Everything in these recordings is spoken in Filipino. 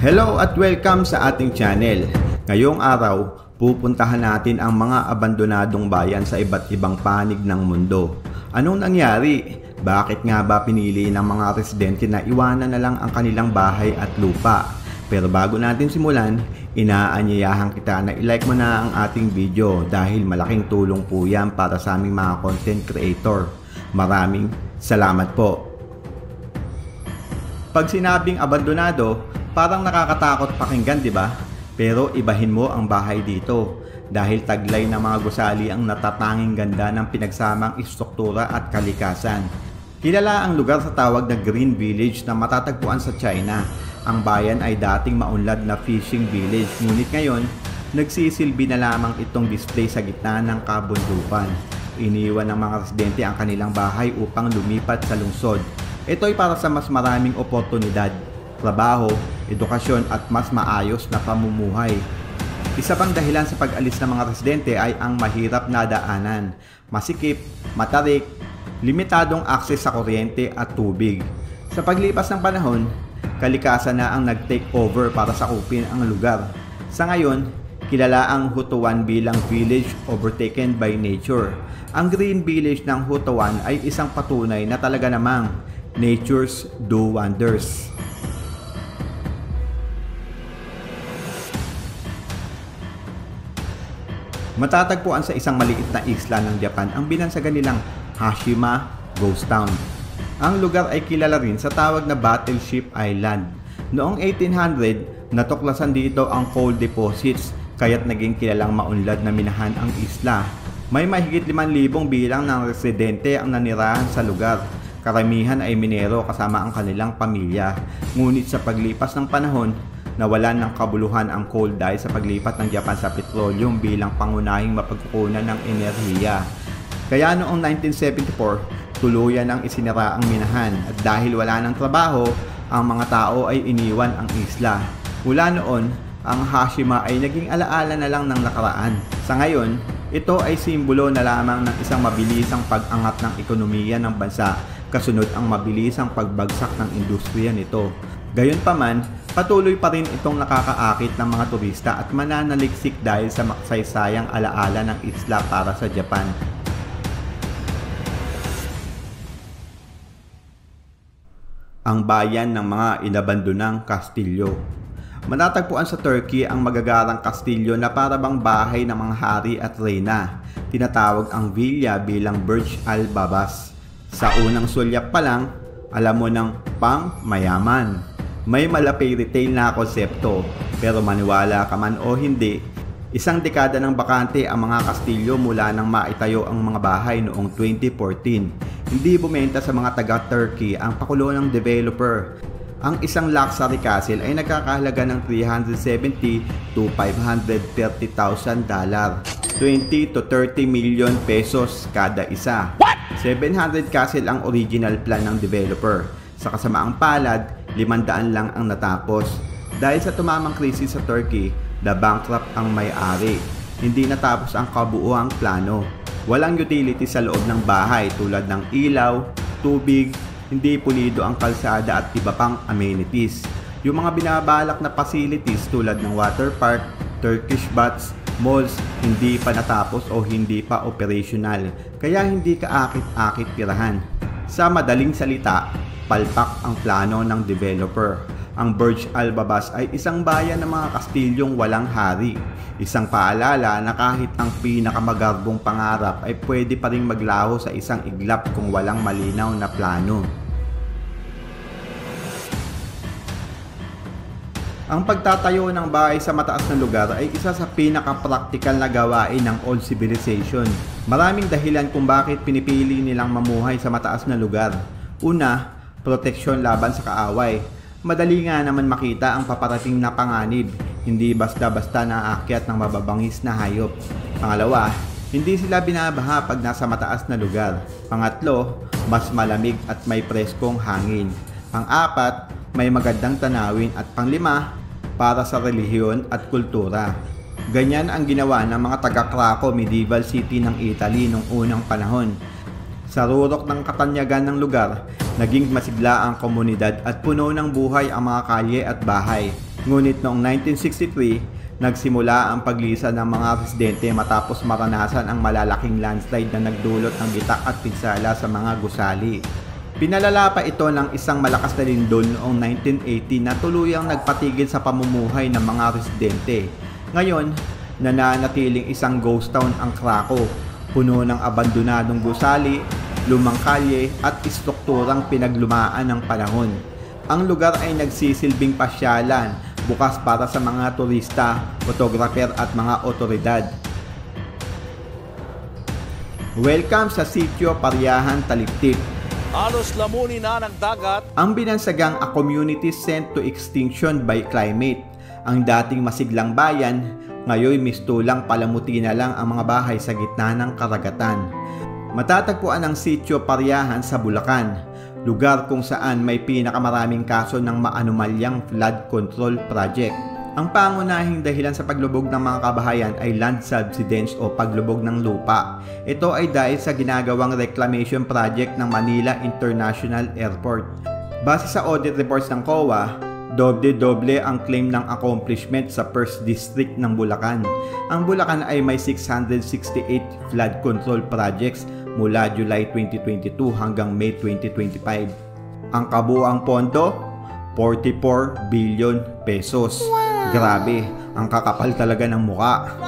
Hello at welcome sa ating channel. Ngayong araw, pupuntahan natin ang mga abandonadong bayan sa iba't ibang panig ng mundo. Anong nangyari? Bakit nga ba pinili ng mga residente na iwanan na lang ang kanilang bahay at lupa? Pero bago natin simulan, inaanyayahan kita na i-like mo na ang ating video dahil malaking tulong po yan para sa aming mga content creator. Maraming salamat po. Pag sinabing abandonado, parang nakakatakot pakinggan, di ba? Pero ibahin mo ang bahay dito dahil taglay ng mga gusali ang natatanging ganda ng pinagsamang istruktura at kalikasan. Kilala ang lugar sa tawag na Green Village na matatagpuan sa China. Ang bayan ay dating maunlad na fishing village, ngunit ngayon nagsisilbi na lamang itong display sa gitna ng kabundukan. Iniwan ng mga residente ang kanilang bahay upang lumipat sa lungsod. Ito ay para sa mas maraming oportunidad, trabaho, edukasyon at mas maayos na pamumuhay. Isa pang dahilan sa pag-alis ng mga residente ay ang mahirap na daanan, masikip, matarik, limitadong akses sa kuryente at tubig. Sa paglipas ng panahon, kalikasan na ang nag-take over para sakupin ang lugar. Sa ngayon, kilala ang Hutuan bilang village overtaken by nature. Ang Green Village ng Hutuan ay isang patunay na talaga namang nature's do wonders. Matatagpuan sa isang maliit na isla ng Japan ang binansagan nilang Hashima Ghost Town. Ang lugar ay kilala rin sa tawag na Battleship Island. Noong 1800, natuklasan dito ang coal deposits kaya't naging kilalang maunlad na minahan ang isla. May mahigit 5,000 bilang ng residente ang nanirahan sa lugar. Karamihan ay minero kasama ang kanilang pamilya. Ngunit sa paglipas ng panahon, nawalan ng kabuluhan ang coal dahil sa paglipat ng Japan sa petroleum bilang pangunahing mapagkukunan ng enerhiya. Kaya noong 1974, tuluyan ang isinara ang minahan at dahil wala ng trabaho, ang mga tao ay iniwan ang isla. Mula noon, ang Hashima ay naging alaala na lang ng nakaraan. Sa ngayon, ito ay simbolo na lamang ng isang mabilisang pag-angat ng ekonomiya ng bansa kasunod ang mabilisang pagbagsak ng industriya nito. Gayunpaman, patuloy pa rin itong nakakaakit ng mga turista at mananaliksik dahil sa makasaysayang alaala ng isla para sa Japan. Ang bayan ng mga inabandonang kastilyo. Matatagpuan sa Turkey ang magagarang kastilyo na parabang bahay ng mga hari at reyna. Tinatawag ang villa bilang Burj al-Babas. Sa unang sulyap pa lang, alam mo ng pang mayaman. May malapay retail na konsepto, pero maniwala ka man o hindi, isang dekada ng bakante ang mga kastilyo mula nang maitayo ang mga bahay noong 2014. Hindi bumenta sa mga taga-Turkey ang pakulo ng developer. Ang isang luxury castle ay nagkakahalaga ng $370 to $530,000, 20 to 30 million pesos kada isa. 700 castle ang original plan ng developer. Sa kasamaang palad, 500 lang ang natapos. Dahil sa tumamang krisis sa Turkey, na-bankrupt ang may-ari. Hindi natapos ang kabuuang plano. Walang utility sa loob ng bahay tulad ng ilaw, tubig, hindi pulido ang kalsada at iba pang amenities. Yung mga binabalak na facilities tulad ng water park, Turkish baths, malls, hindi pa natapos o hindi pa operational. Kaya hindi ka akit-akit tirahan. Sa madaling salita, palpak ang plano ng developer. Ang Burj al-Babas ay isang bayan ng mga kastilyong walang hari. Isang paalala na kahit ang pinakamagarbong pangarap ay pwede pa ring maglaho sa isang iglap kung walang malinaw na plano. Ang pagtatayo ng bahay sa mataas na lugar ay isa sa pinaka-praktikal na gawain ng old civilization. Maraming dahilan kung bakit pinipili nilang mamuhay sa mataas na lugar. Una, proteksyon laban sa kaaway. Madali nga naman makita ang paparating na panganib, hindi basta-basta naaakyat ng mababangis na hayop. Pangalawa, hindi sila binabaha pag nasa mataas na lugar. Pangatlo, mas malamig at may preskong hangin. Pang-apat, may magandang tanawin. At panglima, para sa relihiyon at kultura. Ganyan ang ginawa ng mga taga-Krakow medieval city ng Italy noong unang panahon. Sa rurok ng katanyagan ng lugar, naging masigla ang komunidad at puno ng buhay ang mga kalye at bahay. Ngunit noong 1963, nagsimula ang paglisan ng mga residente matapos maranasan ang malalaking landslide na nagdulot ng bitak at pinsala sa mga gusali. Pinalala pa ito ng isang malakas na lindol noong 1980 na tuluyang nagpatigil sa pamumuhay ng mga residente. Ngayon, nananatiling isang ghost town ang Krakow, puno ng abandonadong gusali, lumang kalye at istrukturang pinaglumaan ng panahon. Ang lugar ay nagsisilbing pasyalan, bukas para sa mga turista, photographer at mga otoridad. Welcome sa Sitio Paryahan, Taliptip. Halos lamunin na ng dagat Ang binansagang a community sent to extinction by climate. Ang dating masiglang bayan, ngayon mistulang palamuti na lang ang mga bahay sa gitna ng karagatan. Matatagpuan ang Sitio Paryahan sa Bulacan, lugar kung saan may pinakamaraming kaso ng maanumalyang flood control project. Ang pangunahing dahilan sa paglubog ng mga kabahayan ay land subsidence o paglubog ng lupa. Ito ay dahil sa ginagawang reclamation project ng Manila International Airport. Base sa audit reports ng COA, doble-doble ang claim ng accomplishment sa 1st District ng Bulacan. Ang Bulacan ay may 668 flood control projects mula July 2022 hanggang May 2025. Ang kabuuang pondo, 44 billion pesos. Grabe, ang kakapal talaga ng muka.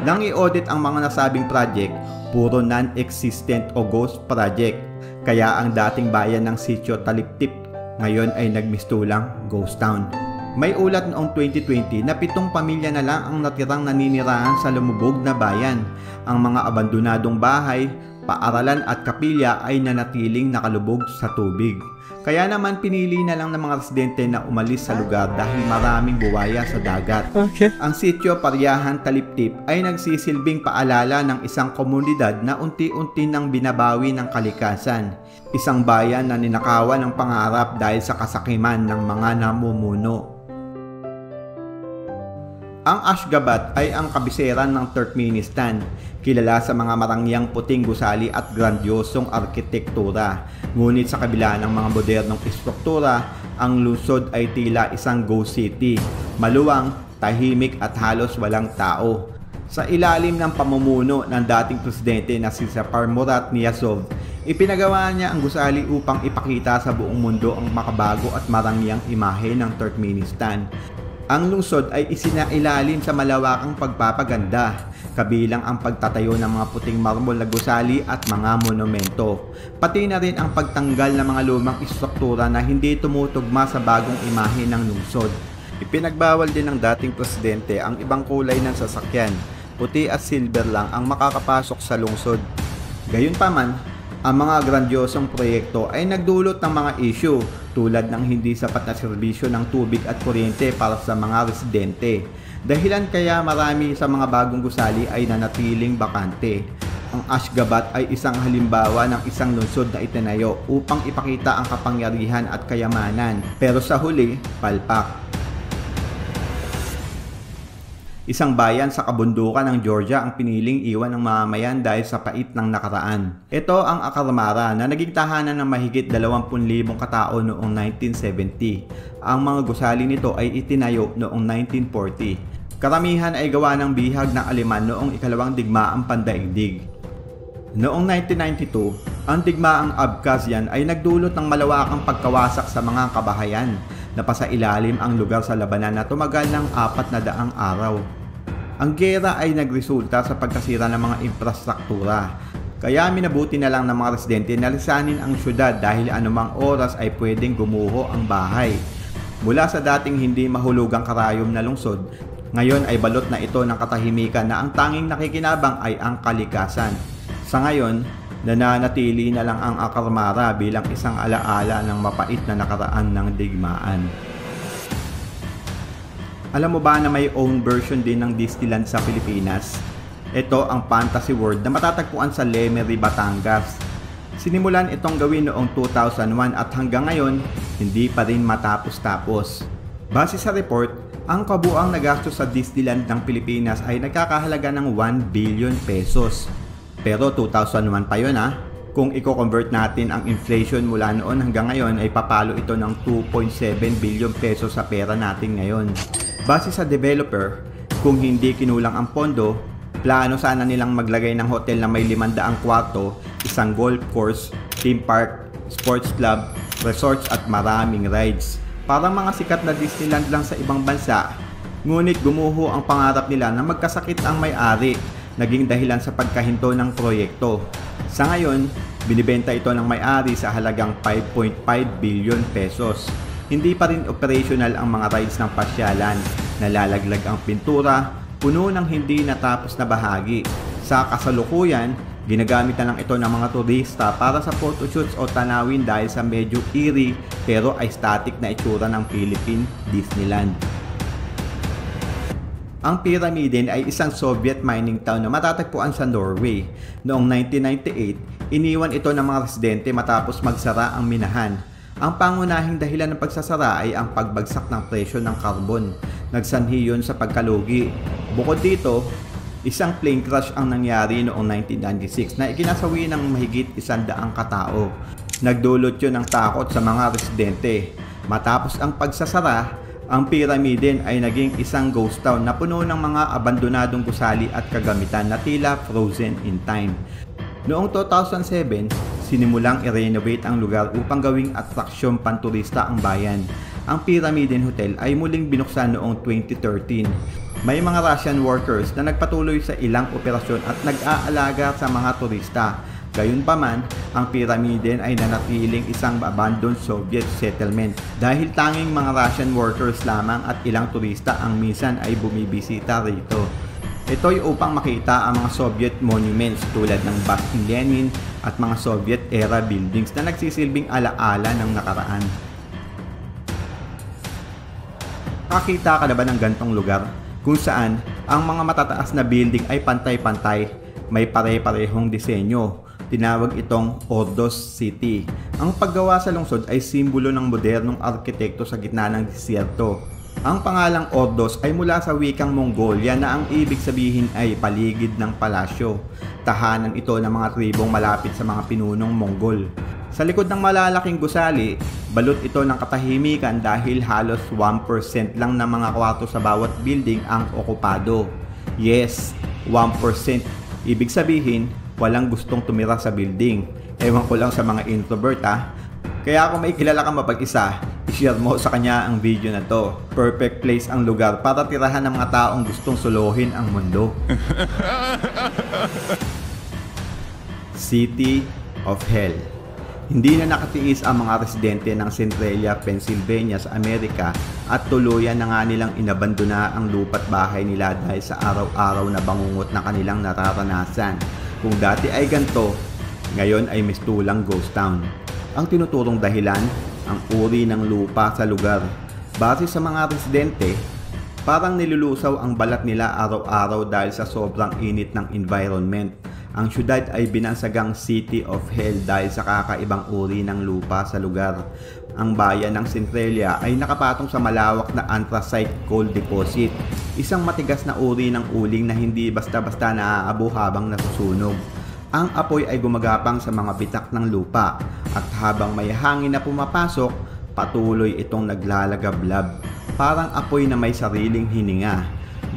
Nang i-audit ang mga nasabing project, puro non-existent o ghost project. Kaya ang dating bayan ng Sitio Taliptip ngayon ay nagmistulang ghost town. May ulat noong 2020 na 7 pamilya na lang ang natirang naninirahan sa lumubog na bayan. Ang mga abandonadong bahay, paaralan at kapilya ay nanatiling nakalubog sa tubig. Kaya naman pinili na lang ng mga residente na umalis sa lugar dahil maraming buwaya sa dagat. Ang Sitio Paryahan, Taliptip ay nagsisilbing paalala ng isang komunidad na unti-unti nang binabawi ng kalikasan. Isang bayan na ninakawan ng pangarap dahil sa kasakiman ng mga namumuno. Ang Ashgabat ay ang kabisera ng Turkmenistan, kilala sa mga marangyang puting gusali at grandiosong arkitektura. Ngunit sa kabila ng mga modernong istruktura, ang lungsod ay tila isang ghost city, maluwang, tahimik at halos walang tao. Sa ilalim ng pamumuno ng dating presidente na si Sapar Murat Niyazov, ipinagawa niya ang gusali upang ipakita sa buong mundo ang makabago at marangyang imahe ng Turkmenistan. Ang lungsod ay isinailalim sa malawakang pagpapaganda, kabilang ang pagtatayo ng mga puting marmol na gusali at mga monumento. Pati na rin ang pagtanggal ng mga lumang istruktura na hindi tumutugma sa bagong imahe ng lungsod. Ipinagbawal din ng dating presidente ang ibang kulay ng sasakyan, puti at silver lang ang makakapasok sa lungsod. Gayunpaman, ang mga grandiosong proyekto ay nagdulot ng mga issue tulad ng hindi sapat na serbisyo ng tubig at kuryente para sa mga residente. Dahilan kaya marami sa mga bagong gusali ay nanatiling bakante. Ang Ashgabat ay isang halimbawa ng isang lungsod na itinayo upang ipakita ang kapangyarihan at kayamanan, pero sa huli, palpak. Isang bayan sa kabundukan ng Georgia ang piniling iwan ng mamamayan dahil sa pait ng nakaraan. Ito ang Akarmara na naging tahanan ng mahigit 20,000 katao noong 1970. Ang mga gusali nito ay itinayo noong 1940. Karamihan ay gawa ng bihag ng Aleman noong ikalawang digmaang pandaigdig. Noong 1992, ang digmaang Abkhazian ay nagdulot ng malawakang pagkawasak sa mga kabahayan. Napasailalim ang lugar sa labanan na tumagal ng 400 araw. Ang gera ay nagresulta sa pagkasira ng mga infrastruktura. Kaya minabuti na lang ng mga residente na lisanin ang syudad dahil anumang oras ay pwedeng gumuho ang bahay. Mula sa dating hindi mahulugang karayom na lungsod, ngayon ay balot na ito ng katahimikan na ang tanging nakikinabang ay ang kalikasan. Sa ngayon, nananatili na lang ang Akarmara bilang isang alaala ng mapait na nakaraan ng digmaan. Alam mo ba na may own version din ng Disneyland sa Pilipinas? Ito ang fantasy world na matatagpuan sa Lemery, Batangas. Sinimulan itong gawin noong 2001 at hanggang ngayon, hindi pa rin matapos-tapos. Base sa report, ang kabuuang nagastos sa Disneyland ng Pilipinas ay nagkakahalaga ng 1 billion pesos. Pero 2001 pa yun ha. Kung i-convert natin ang inflation mula noon hanggang ngayon ay papalo ito ng 2.7 billion pesos sa pera natin ngayon. Base sa developer, kung hindi kinulang ang pondo, plano sana nilang maglagay ng hotel na may 500 kwarto, isang golf course, theme park, sports club, resorts at maraming rides. Parang mga sikat na Disneyland lang sa ibang bansa. Ngunit gumuho ang pangarap nila na magkasakit ang may-ari, naging dahilan sa pagkahinto ng proyekto. Sa ngayon, binibenta ito ng may-ari sa halagang 5.5 billion pesos. Hindi pa rin operational ang mga rides ng pasyalan. Nalalaglag ang pintura, puno ng hindi natapos na bahagi. Sa kasalukuyan, ginagamit na lang ito ng mga turista para sa photoshoots o tanawin dahil sa medyo eerie pero aesthetic na itsura ng Philippine Disneyland. Ang Pyramiden ay isang Soviet mining town na matatagpuan sa Norway. Noong 1998, iniwan ito ng mga residente matapos magsara ang minahan. Ang pangunahing dahilan ng pagsasara ay ang pagbagsak ng presyo ng karbon. Nagsanhi yun sa pagkalugi. Bukod dito, isang plane crash ang nangyari noong 1996 na ikinasawi ng mahigit 100 katao. Nagdulot yun ng takot sa mga residente. Matapos ang pagsasara, ang Pyramiden ay naging isang ghost town na puno ng mga abandonadong gusali at kagamitan na tila frozen in time. Noong 2007, sinimulang i-renovate ang lugar upang gawing atraksyon panturista ang bayan. Ang Pyramiden Hotel ay muling binuksan noong 2013. May mga Russian workers na nagpatuloy sa ilang operasyon at nag-aalaga sa mga turista. Gayunpaman, ang Pyramiden ay nanatiling isang abandoned Soviet settlement dahil tanging mga Russian workers lamang at ilang turista ang minsan ay bumibisita rito. Ito'y upang makita ang mga Soviet monuments tulad ng bust ni Lenin at mga Soviet-era buildings na nagsisilbing alaala ng nakaraan. Nakakita ka na ba ng gantong lugar kung saan ang mga matataas na building ay pantay-pantay, may pare-parehong disenyo? Tinawag itong Ordos City. Ang paggawa sa lungsod ay simbolo ng modernong arkitekto sa gitna ng disyerto. Ang pangalang Ordos ay mula sa wikang Mongolia na ang ibig sabihin ay paligid ng palasyo. Tahanan ito ng mga tribong malapit sa mga pinunong Mongol. Sa likod ng malalaking gusali, balot ito ng katahimikan dahil halos 1% lang ng mga kwarto sa bawat building ang okupado. Yes, 1%. Ibig sabihin, walang gustong tumira sa building. Ewan ko lang sa mga introvert ha. Kaya kung may kilala kang mapag-isa, i-share mo sa kanya ang video na to. Perfect place ang lugar para tirahan ng mga taong gustong suluhin ang mundo. City of Hell. Hindi na nakatiis ang mga residente ng Centralia, Pennsylvania sa Amerika at tuluyan na nga nilang inabandona ang lupa't bahay nila dahil sa araw-araw na bangungot na kanilang nararanasan. Kung dati ay ganito, ngayon ay mistulang ghost town. Ang tinuturong dahilan, ang uri ng lupa sa lugar. Base sa mga residente, parang nilulusaw ang balat nila araw-araw dahil sa sobrang init ng environment. Ang syudad ay binansagang City of Hell dahil sa kakaibang uri ng lupa sa lugar. Ang bayan ng Centralia ay nakapatong sa malawak na anthracite coal deposit, isang matigas na uri ng uling na hindi basta-basta naaabo habang nasusunog. Ang apoy ay gumagapang sa mga bitak ng lupa at habang may hangin na pumapasok, patuloy itong naglalagablab. Parang apoy na may sariling hininga.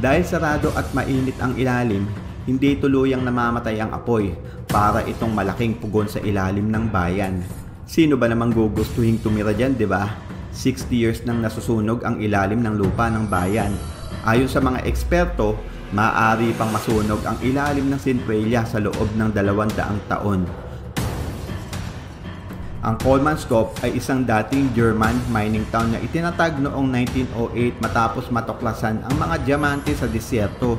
Dahil sarado at mainit ang ilalim, hindi tuluyang namamatay ang apoy para itong malaking pugon sa ilalim ng bayan. Sino ba namang gugustuhin tumira dyan, di ba? 60 years nang nasusunog ang ilalim ng lupa ng bayan. Ayon sa mga eksperto, maaari pang masunog ang ilalim ng Centralia sa loob ng 200 taon. Ang Kolmanskop ay isang dating German mining town na itinatag noong 1908 matapos matuklasan ang mga diamante sa disyerto.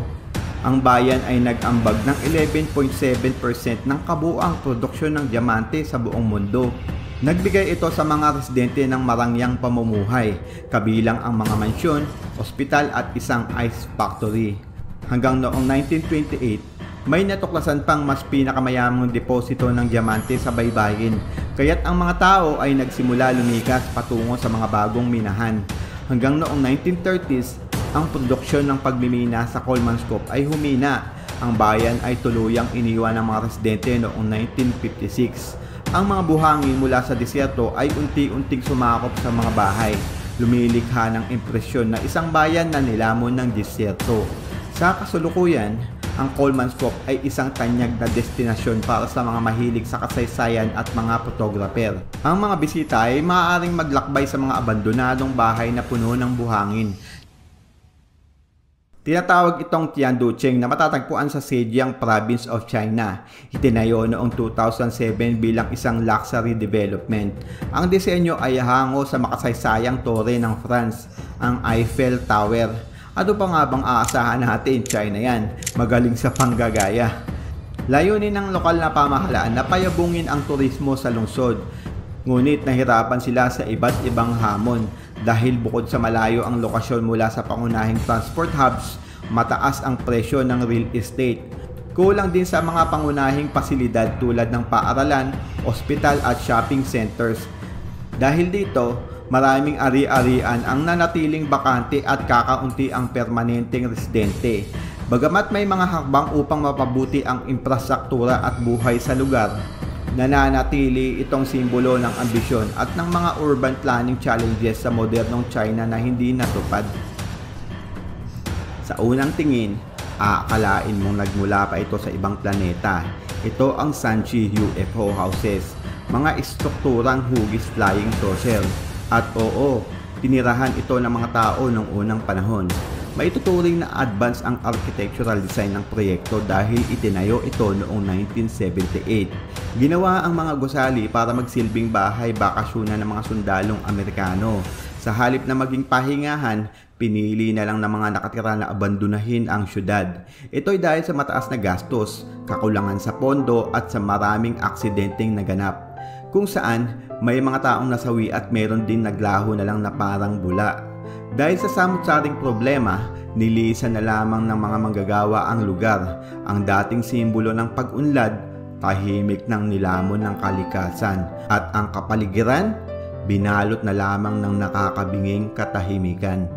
Ang bayan ay nag-ambag ng 11.7% ng kabuuang produksyon ng diamante sa buong mundo. Nagbigay ito sa mga residente ng marangyang pamumuhay, kabilang ang mga mansyon, ospital at isang ice factory. Hanggang noong 1928, may natuklasan pang mas pinakamayamang deposito ng diamante sa baybayin, kaya't ang mga tao ay nagsimula lumikas patungo sa mga bagong minahan. Hanggang noong 1930s, ang produksyon ng pagmimina sa Kolmanskop ay humina Ang bayan ay tuluyang iniwan ng mga residente noong 1956. Ang mga buhangin mula sa disyerto ay unti-unting sumakop sa mga bahay, lumilikha ng impresyon na isang bayan na nilamon ng disyerto. Sa kasulukuyan, ang Coleman's Cove ay isang tanyag na destinasyon para sa mga mahilig sa kasaysayan at mga photographer. Ang mga bisita ay maaaring maglakbay sa mga abandonadong bahay na puno ng buhangin. Tinatawag itong Tianducheng na matatagpuan sa Zhejiang Province of China. Itinayo noong 2007 bilang isang luxury development. Ang disenyo ay hango sa makasaysayang tore ng France, ang Eiffel Tower. Ano pa nga bang aasahan natin? China yan, magaling sa panggagaya. Layunin ng lokal na pamahalaan na payabungin ang turismo sa lungsod. Ngunit nahirapan sila sa iba't ibang hamon dahil bukod sa malayo ang lokasyon mula sa pangunahing transport hubs, mataas ang presyo ng real estate. Kulang din sa mga pangunahing pasilidad tulad ng paaralan, ospital at shopping centers. Dahil dito, maraming ari-arian ang nanatiling bakante at kakaunti ang permanenteng residente. Bagamat may mga hakbang upang mapabuti ang infrastruktura at buhay sa lugar, nananatili itong simbolo ng ambisyon at ng mga urban planning challenges sa modernong China na hindi natupad. Sa unang tingin, aakalain mong nagmula pa ito sa ibang planeta. Ito ang Sanchi UFO houses, mga estrukturang hugis flying saucer. At oo, tinirahan ito ng mga tao noong unang panahon. Maituturing na advance ang architectural design ng proyekto dahil itinayo ito noong 1978. Ginawa ang mga gusali para magsilbing bahay bakasyonan ng mga sundalong Amerikano. Sa halip na maging pahingahan, pinili na lang ng mga nakatira na abandonahin ang syudad. Ito'y dahil sa mataas na gastos, kakulangan sa pondo at sa maraming aksidenteng naganap. Kung saan may mga taong nasawi at meron din naglaho na lang na parang bula. Dahil sa samot-saring problema, nilisan na lamang ng mga manggagawa ang lugar. Ang dating simbolo ng pag-unlad, tahimik ng nilamon ng kalikasan. At ang kapaligiran, binalot na lamang ng nakakabinging katahimikan.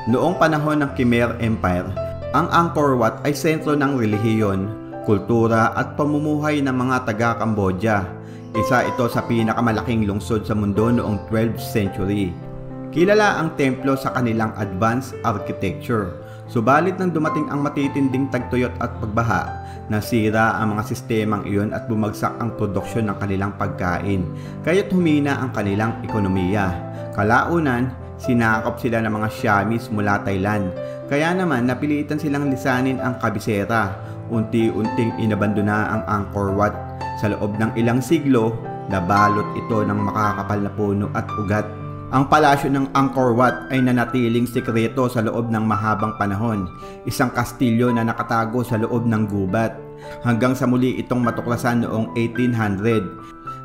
Noong panahon ng Khmer Empire, ang Angkor Wat ay sentro ng relihiyon, kultura at pamumuhay ng mga taga-Cambodia. Isa ito sa pinakamalaking lungsod sa mundo noong 12th century. Kilala ang templo sa kanilang advanced architecture. Subalit nang dumating ang matitinding tagtuyot at pagbaha, nasira ang mga sistemang iyon at bumagsak ang produksyon ng kanilang pagkain, kaya't humina ang kanilang ekonomiya. Kalaunan, sinakop sila ng mga Siamese mula Thailand, kaya naman napilitan silang lisanin ang kabisera. Unti-unting inabandona ang Angkor Wat. Sa loob ng ilang siglo, nabalot ito ng makakapal na puno at ugat. Ang palasyo ng Angkor Wat ay nanatiling sikreto sa loob ng mahabang panahon, isang kastilyo na nakatago sa loob ng gubat. Hanggang sa muli itong matuklasan noong 1800.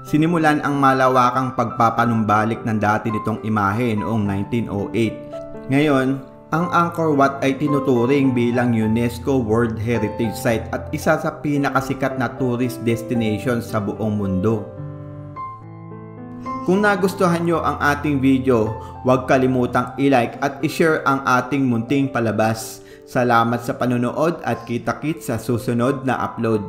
Sinimulan ang malawakang pagpapanumbalik ng dati nitong imahe noong 1908. Ngayon, ang Angkor Wat ay tinuturing bilang UNESCO World Heritage Site at isa sa pinakasikat na tourist destination sa buong mundo. Kung nagustuhan nyo ang ating video, huwag kalimutang i-like at i-share ang ating munting palabas. Salamat sa panonood at kita-kits sa susunod na upload.